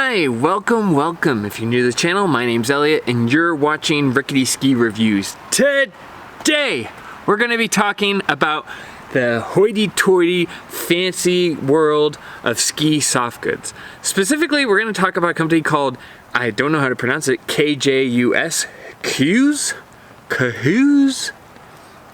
Hi, welcome. If you're new to the channel, my name's Elliott and you're watching Rickety Ski Reviews. Today, we're gonna be talking about the hoity-toity fancy world of ski soft goods. Specifically, we're gonna talk about a company called, I don't know how to pronounce it, Kjus? Kjus?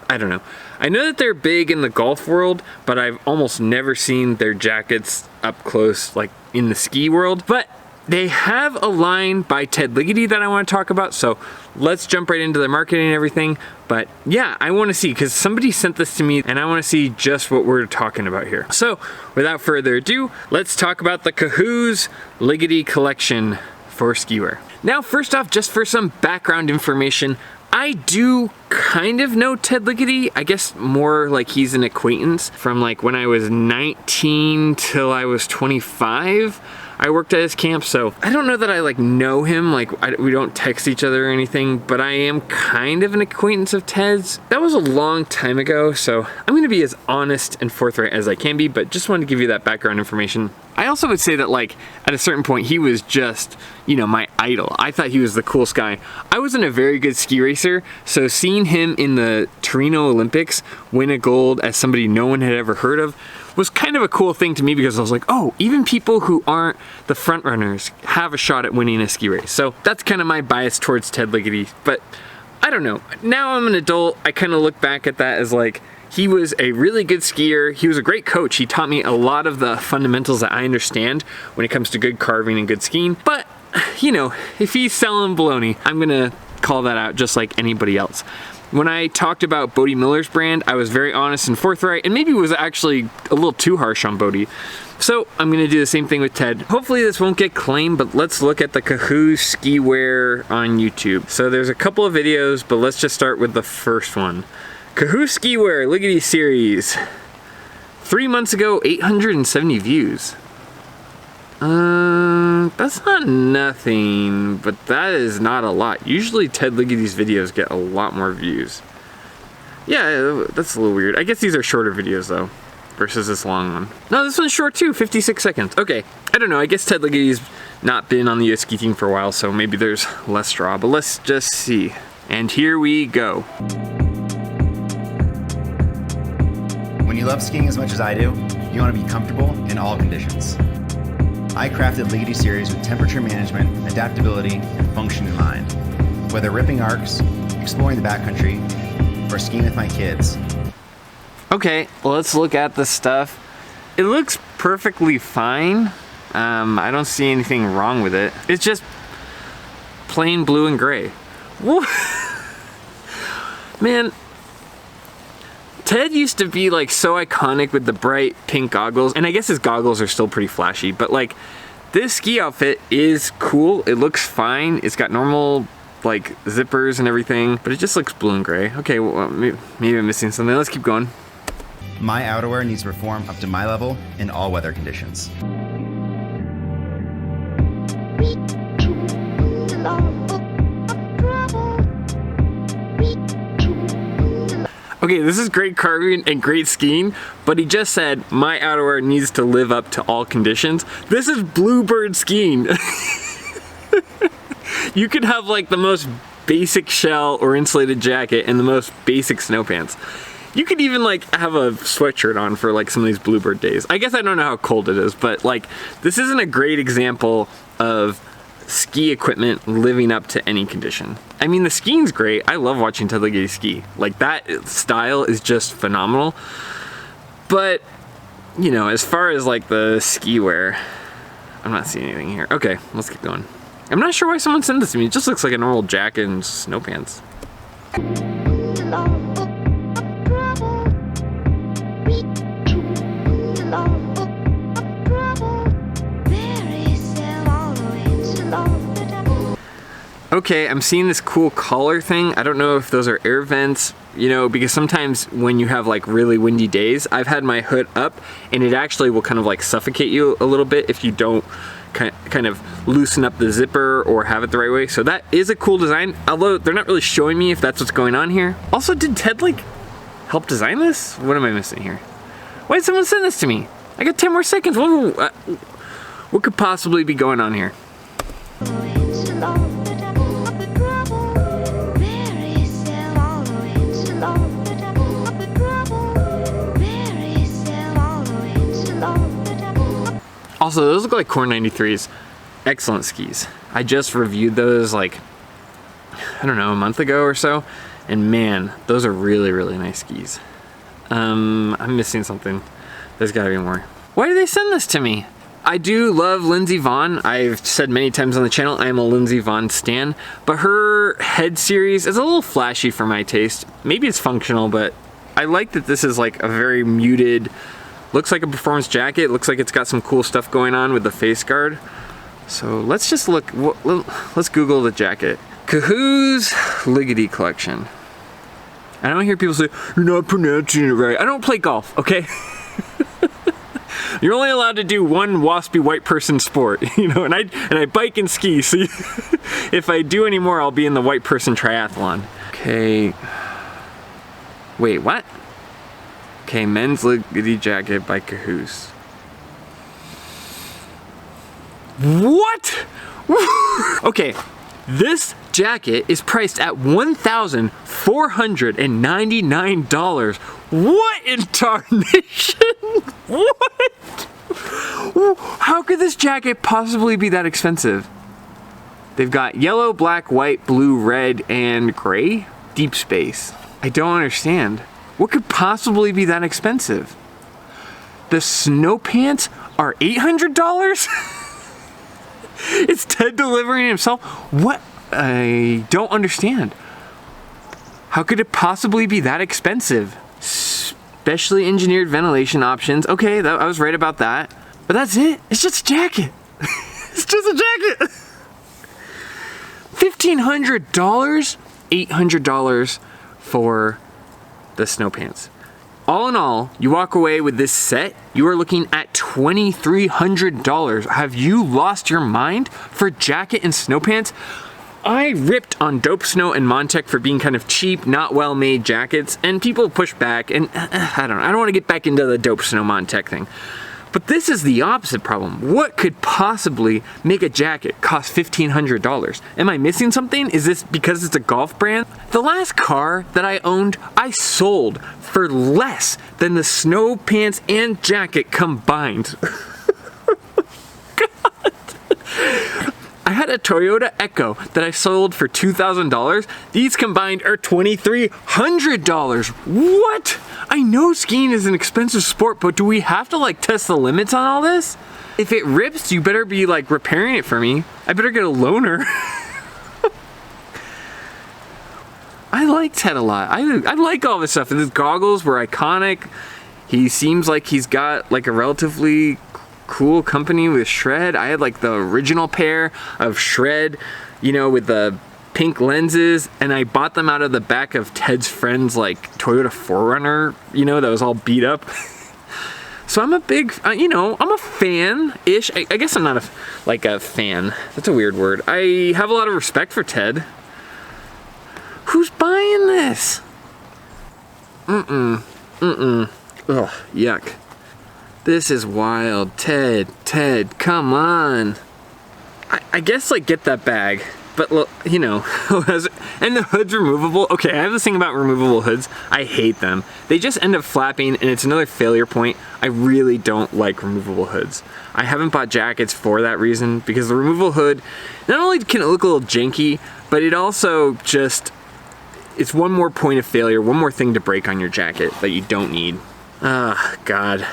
I don't know. I know that they're big in the golf world, but I've almost never seen their jackets up close, like in the ski world. But they have a line by Ted Ligety that I want to talk about, so let's jump right into their marketing and everything. But yeah, I want to see, because somebody sent this to me and I want to see just what we're talking about here. So without further ado, let's talk about the Kjus Ligety collection for ski wear. Now, first off, just for some background information, I do kind of know Ted Ligety. I guess more like he's an acquaintance from like when I was 19 till I was 25. I worked at his camp, so I don't know that I like know him, like we don't text each other or anything, but I am kind of an acquaintance of Ted's. That was a long time ago, so I'm gonna be as honest and forthright as I can be, but just wanted to give you that background information. I also would say that like at a certain point he was just, you know, my idol. I thought he was the coolest guy. I wasn't a very good ski racer, so seeing him in the Torino Olympics win a gold as somebody no one had ever heard of was kind of a cool thing to me, because I was like, oh, even people who aren't the front runners have a shot at winning a ski race. So that's kind of my bias towards Ted Ligety, but I don't know. Now I'm an adult, I kind of look back at that as like, he was a really good skier. He was a great coach. He taught me a lot of the fundamentals that I understand when it comes to good carving and good skiing. But, you know, if he's selling baloney, I'm gonna call that out just like anybody else. When I talked about Bodie Miller's brand, I was very honest and forthright, and maybe was actually a little too harsh on Bodie. So I'm gonna do the same thing with Ted. Hopefully this won't get claimed, but let's look at the Kjus ski wear on YouTube. So there's a couple of videos, but let's just start with the first one. Kjus ski wear Ligety series. 3 months ago, 870 views. That's not nothing, but that is not a lot. Usually Ted Ligety's videos get a lot more views. Yeah, that's a little weird. I guess these are shorter videos though, versus this long one. No, this one's short too, 56 seconds. Okay, I don't know, I guess Ted Ligety's not been on the US ski team for a while, so maybe there's less draw, but let's just see. And here we go. When you love skiing as much as I do, you want to be comfortable in all conditions. I crafted Ligety series with temperature management, adaptability, and function in mind. Whether ripping arcs, exploring the backcountry, or skiing with my kids. Okay, well, let's look at the stuff. It looks perfectly fine. I don't see anything wrong with it. It's just plain blue and gray. Whoa. Man, Ted used to be like so iconic with the bright pink goggles, and I guess his goggles are still pretty flashy, but like this ski outfit is cool. It looks fine. It's got normal like zippers and everything, but it just looks blue and gray. Okay, well, maybe I'm missing something. Let's keep going. My outerwear needs to perform up to my level in all weather conditions. Okay, this is great carving and great skiing, but he just said my outerwear needs to live up to all conditions. This is bluebird skiing. You could have like the most basic shell or insulated jacket and the most basic snow pants. You could even like have a sweatshirt on for like some of these bluebird days. I guess I don't know how cold it is, but like this isn't a great example of ski equipment living up to any condition. I mean, the skiing's great. I love watching Ted Ligety ski. Like that style is just phenomenal. But, you know, as far as like the ski wear, I'm not seeing anything here. Okay, let's keep going. I'm not sure why someone sent this to me. It just looks like a normal jacket and snow pants. Okay, I'm seeing this cool collar thing. I don't know if those are air vents, you know, because sometimes when you have like really windy days, I've had my hood up and it actually will kind of like suffocate you a little bit if you don't kind of loosen up the zipper or have it the right way. So that is a cool design, although they're not really showing me if that's what's going on here. Also, did Ted like help design this? What am I missing here? Why did someone send this to me? I got 10 more seconds. Whoa, What could possibly be going on here? Also, those look like Core 93s. Excellent skis. I just reviewed those like, I don't know, a month ago or so. And man, those are really, really nice skis. I'm missing something. There's gotta be more. Why do they send this to me? I do love Lindsey Vonn. I've said many times on the channel, I am a Lindsey Vonn stan, but her head series is a little flashy for my taste. Maybe it's functional, but I like that this is like a very muted, looks like a performance jacket, looks like it's got some cool stuff going on with the face guard. So let's just look, let's Google the jacket. Kjus Ligety collection. I don't hear people say, you're not pronouncing it right. I don't play golf, okay? You're only allowed to do one waspy white person sport, you know, and I bike and ski, so if I do any more, I'll be in the white person triathlon. Okay. Wait, what? Okay, men's Ligety jacket by Kjus. What? Okay, this jacket is priced at $1,499. What in tarnation? What? How could this jacket possibly be that expensive? They've got yellow, black, white, blue, red, and gray? Deep space. I don't understand. What could possibly be that expensive? The Snowpants are $800? It's Ted delivering himself? What? I don't understand. How could it possibly be that expensive? Specially engineered ventilation options. Okay, I was right about that. But that's it. It's just a jacket. It's just a jacket. $1,500? $800 for the Snowpants. All in all, you walk away with this set, you are looking at $2,300. Have you lost your mind for jacket and Snowpants? I ripped on Dope Snow and Montech for being kind of cheap, not well-made jackets, and people push back, and I don't want to get back into the Dope Snow Montech thing. But this is the opposite problem. What could possibly make a jacket cost $1,500? Am I missing something? Is this because it's a golf brand? The last car that I owned, I sold for less than the Snowpants and jacket combined. God. I had a Toyota Echo that I sold for $2,000. These combined are $2,300. What? I know skiing is an expensive sport, but do we have to like test the limits on all this? If it rips, you better be like repairing it for me. I better get a loaner. I like Ted a lot. I like all this stuff. And his goggles were iconic. He seems like he's got like a relatively cool company with Shred. I had like the original pair of Shred, you know, with the pink lenses, and I bought them out of the back of Ted's friend's like Toyota 4Runner, you know, that was all beat up. So I'm a big, you know, I'm a fan-ish. I guess I'm not a fan. That's a weird word. I have a lot of respect for Ted. Who's buying this? Ugh, yuck. This is wild. Ted, come on. I guess like get that bag. But, you know, and the hood's removable. Okay, I have this thing about removable hoods. I hate them. They just end up flapping, and it's another failure point. I really don't like removable hoods. I haven't bought jackets for that reason, because the removable hood, not only can it look a little janky, but it also just, it's one more point of failure, one more thing to break on your jacket that you don't need. Ah, God.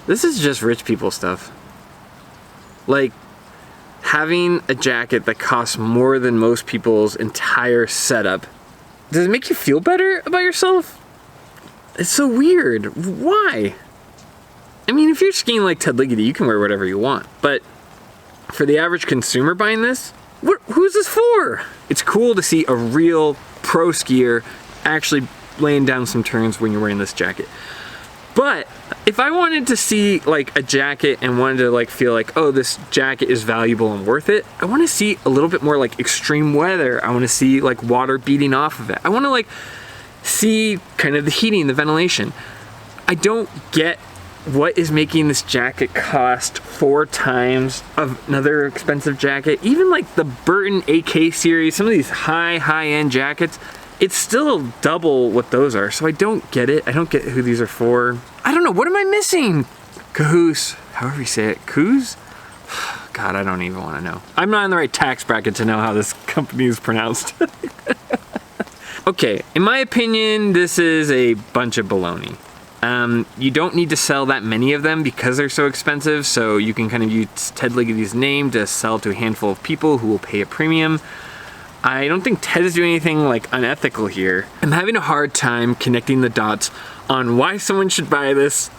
This is just rich people stuff. Like, having a jacket that costs more than most people's entire setup, does it make you feel better about yourself? It's so weird. Why? I mean, if you're skiing like Ted Ligety, you can wear whatever you want. But for the average consumer buying this, who's this for? It's cool to see a real pro skier actually laying down some turns when you're wearing this jacket. But if I wanted to see like a jacket and wanted to like feel like, oh, this jacket is valuable and worth it, I want to see a little bit more like extreme weather. I want to see like water beating off of it. I want to like see kind of the heating, the ventilation. I don't get what is making this jacket cost 4 times of another expensive jacket? Even like the Burton AK series, some of these high-end jackets, it's still double what those are. So I don't get it. I don't get who these are for. I don't know. What am I missing? Kjus, however you say it. Kjus? God, I don't even want to know. I'm not in the right tax bracket to know how this company is pronounced. Okay, in my opinion, this is a bunch of baloney. You don't need to sell that many of them because they're so expensive, so you can kind of use Ted Ligity's name to sell to a handful of people who will pay a premium. I don't think Ted is doing anything like unethical here. I'm having a hard time connecting the dots on why someone should buy this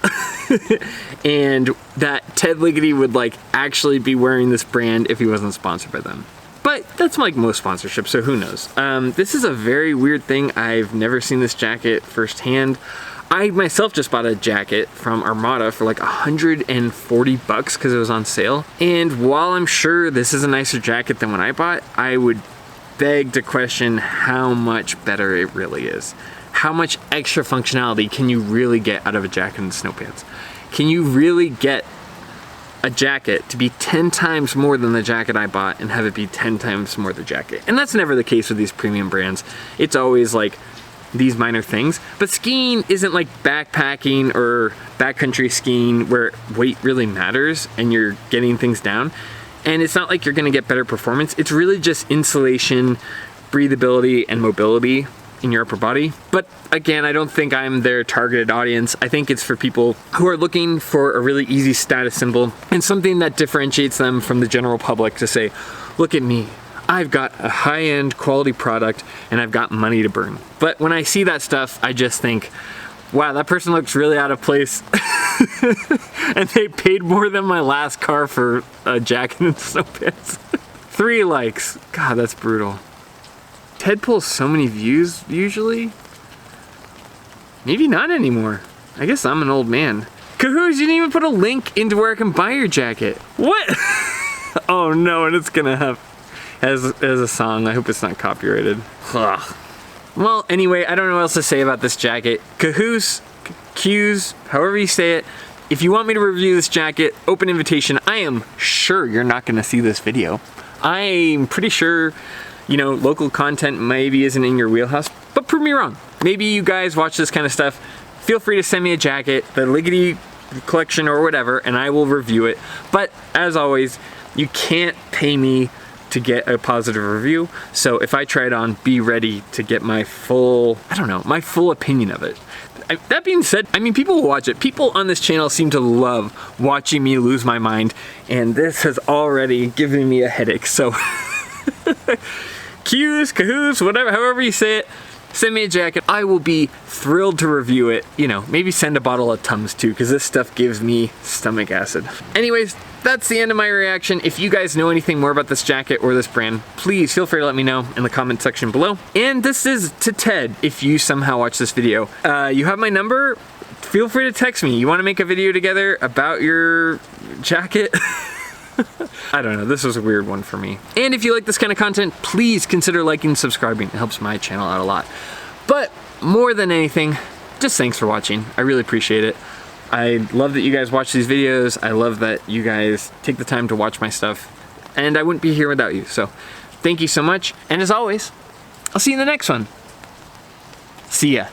and that Ted Ligety would like actually be wearing this brand if he wasn't sponsored by them. But that's like most sponsorships, so who knows? This is a very weird thing. I've never seen this jacket firsthand. I myself just bought a jacket from Armada for like $140 because it was on sale. And while I'm sure this is a nicer jacket than when I bought, I would beg to question how much better it really is. How much extra functionality can you really get out of a jacket and Snowpants? Can you really get a jacket to be 10 times more than the jacket I bought and have it be 10 times more the jacket? And that's never the case with these premium brands. It's always like these minor things. But skiing isn't like backpacking or backcountry skiing where weight really matters and you're getting things down. And it's not like you're gonna get better performance. It's really just insulation, breathability, and mobility in your upper body. But again, I don't think I'm their targeted audience. I think it's for people who are looking for a really easy status symbol and something that differentiates them from the general public to say, look at me, I've got a high-end quality product and I've got money to burn. But when I see that stuff, I just think, wow, that person looks really out of place. And they paid more than my last car for a jacket and Snowpants. 3 likes. God, that's brutal. Ted pulls so many views usually. Maybe not anymore. I guess I'm an old man. Kjus, you didn't even put a link into where I can buy your jacket. What? Oh no, and it's gonna have as a song. I hope it's not copyrighted. Ugh. Well, anyway, I don't know what else to say about this jacket. Kjus, however you say it, if you want me to review this jacket, open invitation. I am sure you're not gonna see this video. I'm pretty sure, you know, local content maybe isn't in your wheelhouse, but prove me wrong. Maybe you guys watch this kind of stuff. Feel free to send me a jacket, the Ligety collection or whatever, and I will review it. But as always, you can't pay me to get a positive review. So if I try it on, be ready to get my full, my full opinion of it. That being said, I mean, people will watch it. People on this channel seem to love watching me lose my mind, and this has already given me a headache. So Kjus, whatever, however you say it, send me a jacket. I will be thrilled to review it. You know, maybe send a bottle of Tums too, because this stuff gives me stomach acid. Anyways, that's the end of my reaction. If you guys know anything more about this jacket or this brand, please feel free to let me know in the comment section below. And this is to Ted, if you somehow watch this video. You have my number. Feel free to text me. You want to make a video together about your jacket? I don't know, this was a weird one for me. And if you like this kind of content, please consider liking and subscribing. It helps my channel out a lot. But more than anything, just thanks for watching. I really appreciate it. I love that you guys watch these videos. I love that you guys take the time to watch my stuff. And I wouldn't be here without you. So thank you so much. And as always, I'll see you in the next one. See ya.